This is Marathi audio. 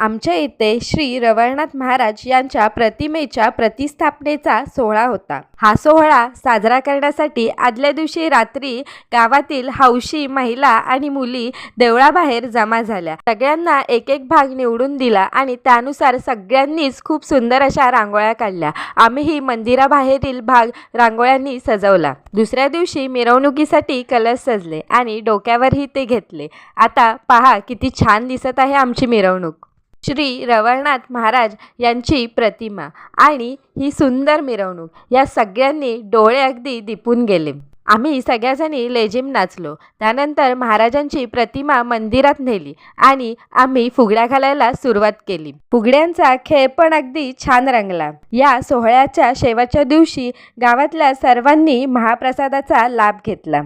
आमच्या इथे श्री रवळनाथ महाराज यांच्या प्रतिमेच्या प्रतिष्ठापनेचा सोहळा होता। हा सोहळा साजरा करण्यासाठी आदल्या दिवशी रात्री गावातील हौशी महिला आणि मुली देवळाबाहेर जमा झाल्या। सगळ्यांना एक एक भाग निवडून दिला आणि त्यानुसार सगळ्यांनीच खूप सुंदर अशा रांगोळ्या काढल्या। आम्हीही मंदिराबाहेरील भाग रांगोळ्यांनी सजवला। दुसऱ्या दिवशी मिरवणुकीसाठी कलश सजले आणि डोक्यावरही ते घेतले। आता पहा किती छान दिसत आहे आमची मिरवणूक। श्री रवळनाथ महाराज यांची प्रतिमा आणि ही सुंदर मिरवणूक या सगळ्यांनी डोळे अगदी दिपून गेले। आम्ही सगळ्याजणी लेझिम नाचलो। त्यानंतर महाराजांची प्रतिमा मंदिरात नेली आणि आम्ही फुगड्या घालायला सुरुवात केली। फुगड्यांचा खेळ पण अगदी छान रंगला। या सोहळ्याच्या शेवटच्या दिवशी गावातल्या सर्वांनी महाप्रसादाचा लाभ घेतला।